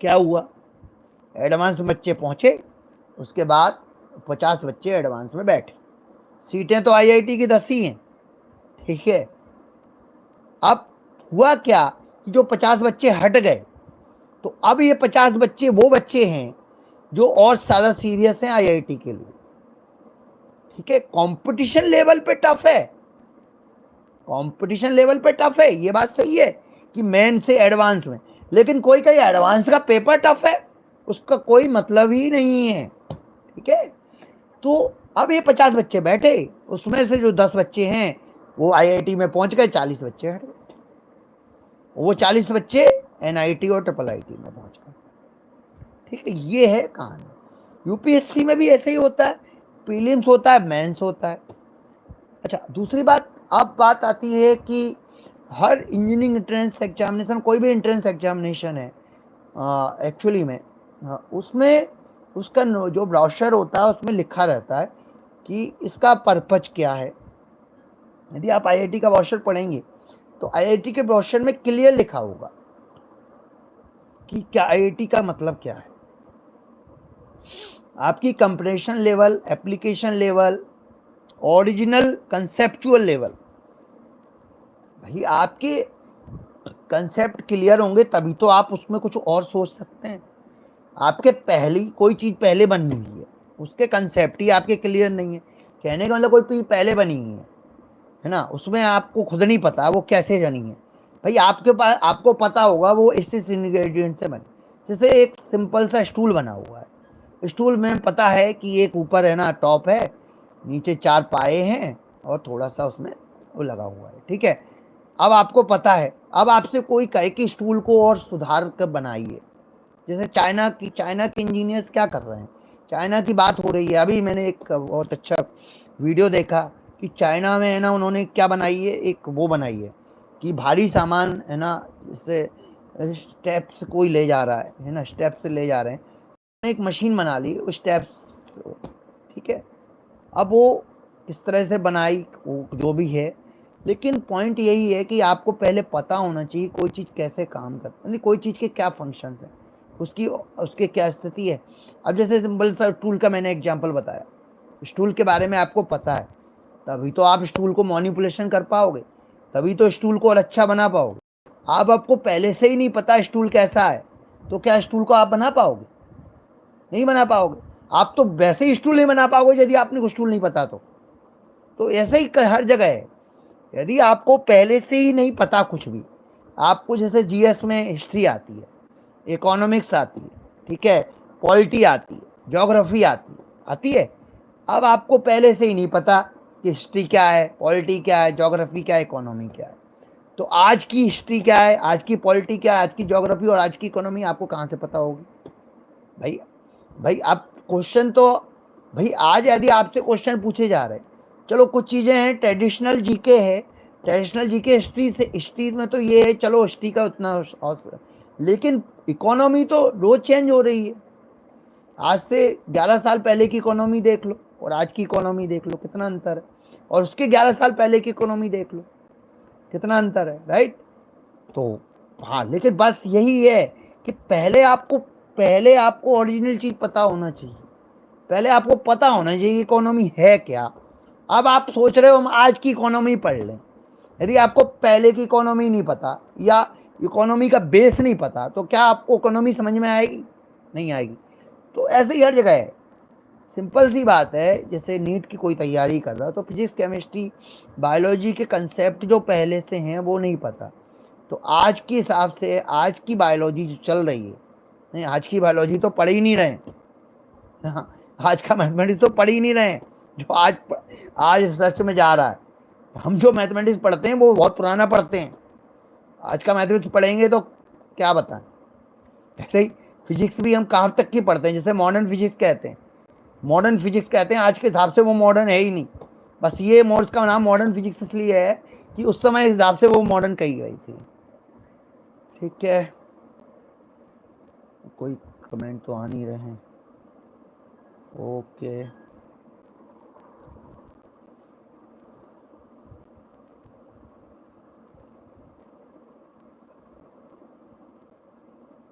क्या हुआ, एडवांस में बच्चे पहुंचे, उसके बाद 50 बच्चे एडवांस में बैठे, सीटें तो आईआईटी की 10 ही हैं, ठीक है। अब हुआ क्या कि जो 50 बच्चे हट गए, तो अब ये 50 बच्चे वो बच्चे हैं जो और ज़्यादा सीरियस हैं आईआईटी के लिए, ठीक है। कंपटीशन लेवल पे टफ है, कंपटीशन लेवल पे टफ है, ये बात सही है कि मेन से एडवांस में, लेकिन कोई कहीं एडवांस का पेपर टफ है उसका कोई मतलब ही नहीं है, ठीक है। तो अब ये 50 बच्चे बैठे, उसमें से जो 10 बच्चे हैं वो आईआईटी में पहुंच गए, 40 बच्चे हट गए, वो 40 बच्चे एनआईटी और ट्रिपल आईटी में पहुंच गए, ठीक है। ये है कहानी। यूपीएससी में भी ऐसे ही होता है, प्रीलिम्स होता है, मेंस होता है। अच्छा, दूसरी बात, अब बात आती है कि हर इंजीनियरिंग एंट्रेंस एग्जामिनेशन, कोई भी एंट्रेंस एग्जामिनेशन है एक्चुअली में, उसमें उसका जो ब्रोशर होता है उसमें लिखा रहता है कि इसका पर्पज क्या है। यदि आप आईआईटी का ब्रोशर पढ़ेंगे तो आईआईटी के ब्रोशर में क्लियर लिखा होगा कि क्या आईआईटी का मतलब क्या है, आपकी compression level, application level, original conceptual level. भाई आपके कंसेप्ट क्लियर होंगे तभी तो आप उसमें कुछ और सोच सकते हैं। आपके पहली कोई चीज़ पहले बनी हुई है, उसके कंसेप्ट ही आपके क्लियर नहीं है, कहने का मतलब कोई चीज़ पहले बनी हुई है ना, उसमें आपको खुद नहीं पता वो कैसे बनी है। भाई आपके पास, आपको पता होगा वो इस इंग्रेडिएंट से बने। जैसे एक सिंपल सा स्टूल बना हुआ है, स्टूल में पता है कि एक ऊपर है ना टॉप है, नीचे 4 पाए हैं और थोड़ा सा उसमें वो लगा हुआ है, ठीक है। अब आपको पता है, अब आपसे कोई कहे कि स्टूल को और सुधार कर बनाइए, जैसे चाइना के इंजीनियर्स क्या कर रहे हैं, चाइना की बात हो रही है। अभी मैंने एक बहुत अच्छा वीडियो देखा कि चाइना में है ना उन्होंने क्या बनाई है, एक वो बनाई है कि भारी सामान है ना, जैसे स्टेप्स कोई ले जा रहा है ना, स्टेप्स से ले जा रहे हैं, एक मशीन बना ली उस स्टेप्स, ठीक है। अब वो किस तरह से बनाई वो जो भी है, लेकिन पॉइंट यही है कि आपको पहले पता होना चाहिए कोई चीज़ कैसे काम करती है, कोई चीज़ के क्या फंक्शंस हैं, उसकी उसके क्या स्थिति है। अब जैसे सिंपल सा टूल का मैंने एग्जांपल बताया, स्टूल के बारे में आपको पता है तभी तो आप स्टूल को मैनिपुलेशन कर पाओगे, तभी तो स्टूल को और अच्छा बना पाओगे। आप आपको पहले से ही नहीं पता स्टूल कैसा है तो क्या स्टूल को आप बना पाओगे, नहीं बना पाओगे। आप तो वैसे ही स्टूल नहीं बना पाओगे यदि आपने को स्टूल नहीं पता तो ऐसे ही हर जगह है। यदि आपको पहले से ही नहीं पता कुछ भी, आपको जैसे जीएस में हिस्ट्री आती है, इकोनॉमिक्स आती है, ठीक है, पॉलिटी आती है, ज्योग्राफी आती है। अब आपको पहले से ही नहीं पता कि हिस्ट्री क्या है, पॉलिटी क्या है, ज्योग्राफी क्या है, इकोनॉमी क्या है, तो आज की हिस्ट्री क्या है, आज की पॉलिटी क्या है, आज की ज्योग्राफी और आज की इकोनॉमी आपको कहाँ से पता होगी। भाई भाई आप क्वेश्चन तो, भाई आज यदि आपसे क्वेश्चन पूछे जा रहे हैं, चलो कुछ चीज़ें हैं ट्रेडिशनल जीके है, ट्रेडिशनल जीके हिस्ट्री से, हिस्ट्री में तो ये है, चलो हिस्ट्री का उतना, लेकिन इकोनॉमी तो रोज चेंज हो रही है। आज से 11 साल पहले की इकोनॉमी देख लो और आज की इकोनॉमी देख लो, कितना अंतर है, और उसके 11 साल पहले की इकोनॉमी देख लो, कितना अंतर है, राइट। तो हाँ, लेकिन बस यही है कि पहले आपको ओरिजिनल चीज़ पता होना चाहिए, पहले आपको पता होना चाहिए इकोनॉमी है क्या। अब आप सोच रहे हो हम आज की इकोनॉमी पढ़ लें, यदि आपको पहले की इकोनॉमी नहीं पता या इकोनॉमी का बेस नहीं पता तो क्या आपको इकोनॉमी समझ में आएगी, नहीं आएगी। तो ऐसे ही हर जगह है, सिंपल सी बात है। जैसे नीट की कोई तैयारी कर रहा है तो फिजिक्स, केमिस्ट्री, बायोलॉजी के कंसेप्ट जो पहले से हैं वो नहीं पता, तो आज के हिसाब से आज की बायोलॉजी जो चल रही है, नहीं आज की बायोलॉजी तो पढ़ ही नहीं रहे हैं, हाँ, आज का मैथमेटिक्स तो पढ़ ही नहीं रहे हैं जो आज रिसर्च में जा रहा है। हम जो मैथमेटिक्स पढ़ते हैं वो बहुत पुराना पढ़ते हैं, आज का मैथमेटिक्स पढ़ेंगे तो क्या बताएं। ऐसे ही फिजिक्स भी हम कहाँ तक की पढ़ते हैं, जैसे मॉडर्न फिजिक्स कहते हैं, मॉडर्न फिजिक्स कहते हैं, आज के हिसाब से वो मॉडर्न है ही नहीं। बस ये मोड्स का नाम मॉडर्न फिजिक्स इसलिए है कि उस समय हिसाब से वो मॉडर्न कही गई थी, ठीक है। कोई कमेंट तो आ नहीं रहे हैं, ओके।